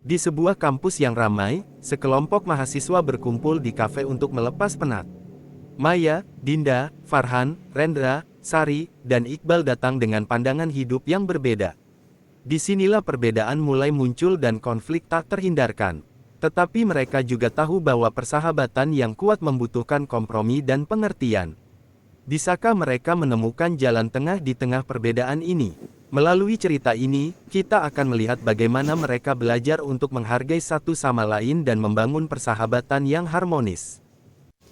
Di sebuah kampus yang ramai, sekelompok mahasiswa berkumpul di kafe untuk melepas penat. Maya, Dinda, Farhan, Rendra, Sari, dan Iqbal datang dengan pandangan hidup yang berbeda. Disinilah perbedaan mulai muncul dan konflik tak terhindarkan. Tetapi mereka juga tahu bahwa persahabatan yang kuat membutuhkan kompromi dan pengertian. Bisakah mereka menemukan jalan tengah di tengah perbedaan ini? Melalui cerita ini, kita akan melihat bagaimana mereka belajar untuk menghargai satu sama lain dan membangun persahabatan yang harmonis.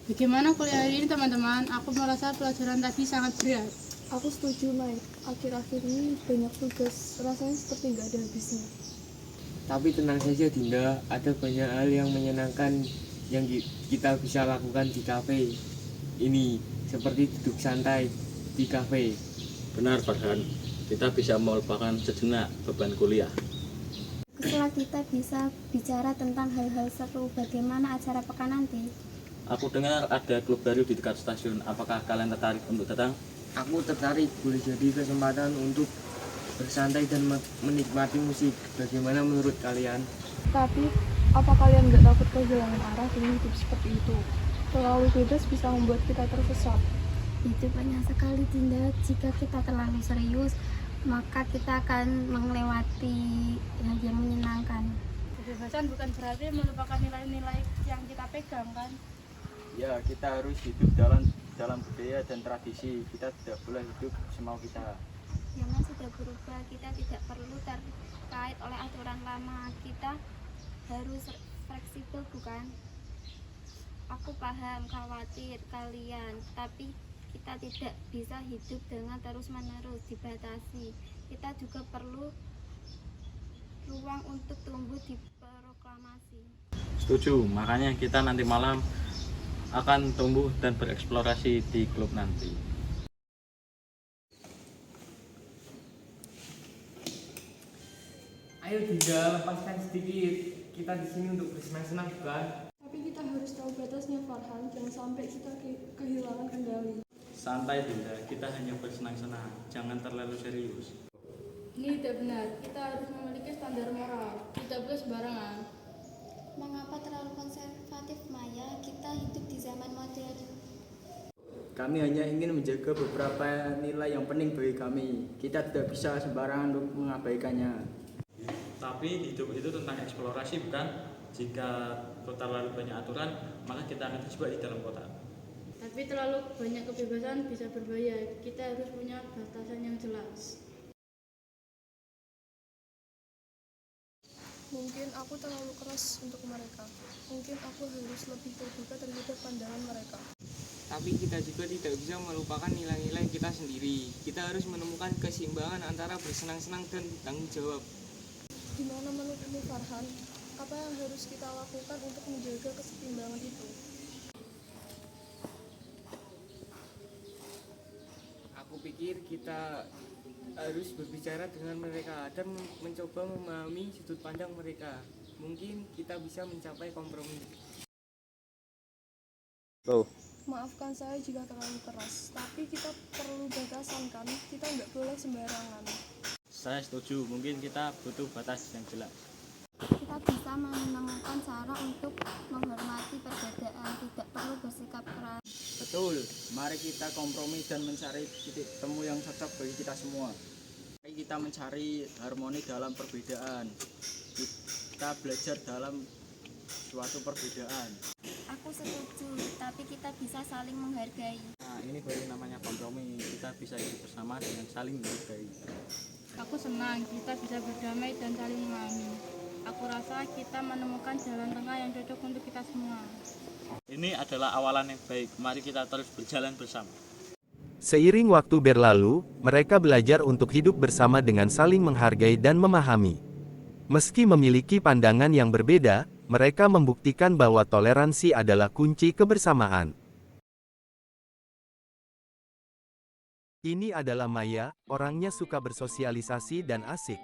Bagaimana kuliah hari ini teman-teman? Aku merasa pelajaran tadi sangat berat. Aku setuju, Mike. Akhir-akhir ini banyak tugas, rasanya seperti nggak ada habisnya. Tapi tenang saja Dinda, ada banyak hal yang menyenangkan yang kita bisa lakukan di kafe ini, seperti duduk santai di kafe. Benar Farhan, kita bisa melupakan sejenak beban kuliah. Setelah kita bisa bicara tentang hal-hal seru, bagaimana acara pekan nanti? Aku dengar ada klub baru di dekat stasiun, apakah kalian tertarik untuk datang? Aku tertarik, boleh jadi kesempatan untuk bersantai dan menikmati musik. Bagaimana menurut kalian? Tapi, apa kalian nggak takut kehilangan arah dengan hidup seperti itu? Terlalu bebas bisa membuat kita tersesat. Itu banyak sekali, Dinda. Jika kita terlalu serius, maka kita akan melewati hal yang menyenangkan. Kebebasan bukan berarti melupakan nilai-nilai yang kita pegang kan? Ya, kita harus hidup dalam budaya dan tradisi. Kita tidak boleh hidup semau kita. Zaman sudah berubah, kita tidak perlu terkait oleh aturan lama. Kita harus fleksibel, bukan? Aku paham, khawatir kalian, tapi kita tidak bisa hidup dengan terus-menerus dibatasi. Kita juga perlu ruang untuk tumbuh di proklamasi. Setuju, makanya kita nanti malam akan tumbuh dan bereksplorasi di klub nanti. Ayo Dinda, lepaskan sedikit. Kita di sini untuk bersenang-senang bukan? Tapi kita harus tahu batasnya, Farhan. Jangan sampai kita kehilangan kendali. Santai Dinda, kita hanya bersenang-senang, jangan terlalu serius. Ini tidak benar. Kita harus memiliki standar moral. Tidak boleh sembarangan. Mengapa terlalu konservatif, Maya? Kita hidup di zaman modern. Kami hanya ingin menjaga beberapa nilai yang penting bagi kami. Kita tidak bisa sembarangan untuk mengabaikannya. Tapi hidup itu tentang eksplorasi, bukan? Jika kota terlalu banyak aturan, maka kita akan terjebak di dalam kota. Tapi terlalu banyak kebebasan bisa berbahaya. Kita harus punya batasan yang jelas. Mungkin aku terlalu keras untuk mereka. Mungkin aku harus lebih terbuka terhadap pandangan mereka. Tapi kita juga tidak bisa melupakan nilai-nilai kita sendiri. Kita harus menemukan keseimbangan antara bersenang-senang dan tanggung jawab. Gimana menurutmu, Farhan? Apa yang harus kita lakukan untuk menjaga keseimbangan itu? Aku pikir kita harus berbicara dengan mereka dan mencoba memahami sudut pandang mereka. Mungkin kita bisa mencapai kompromi. Maafkan saya jika terlalu keras, tapi kita perlu batasan kan? Kita nggak boleh sembarangan. Saya setuju, mungkin kita butuh batas yang jelas. Kita bisa menemukan cara untuk menghormati perbedaan, tidak perlu bersikap keras. Betul, mari kita kompromi dan mencari titik temu yang cocok bagi kita semua. Mari kita mencari harmoni dalam perbedaan. Kita belajar dalam suatu perbedaan. Aku setuju, tapi kita bisa saling menghargai. Nah, ini baru namanya kompromi. Kita bisa hidup bersama dengan saling menghargai. Aku senang kita bisa berdamai dan saling memahami. Aku rasa kita menemukan jalan tengah yang cocok untuk kita semua. Ini adalah awalan yang baik. Mari kita terus berjalan bersama. Seiring waktu berlalu, mereka belajar untuk hidup bersama dengan saling menghargai dan memahami. Meski memiliki pandangan yang berbeda, mereka membuktikan bahwa toleransi adalah kunci kebersamaan. Ini adalah Maya, orangnya suka bersosialisasi dan asik.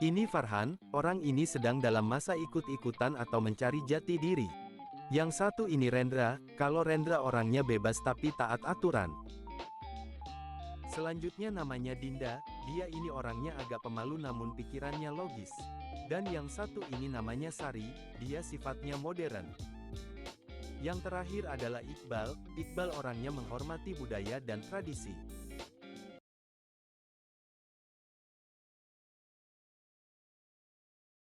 Ini Farhan, orang ini sedang dalam masa ikut-ikutan atau mencari jati diri. Yang satu ini Rendra, kalau Rendra orangnya bebas tapi taat aturan. Selanjutnya namanya Dinda, dia ini orangnya agak pemalu namun pikirannya logis. Dan yang satu ini namanya Sari, dia sifatnya modern. Yang terakhir adalah Iqbal. Iqbal orangnya menghormati budaya dan tradisi.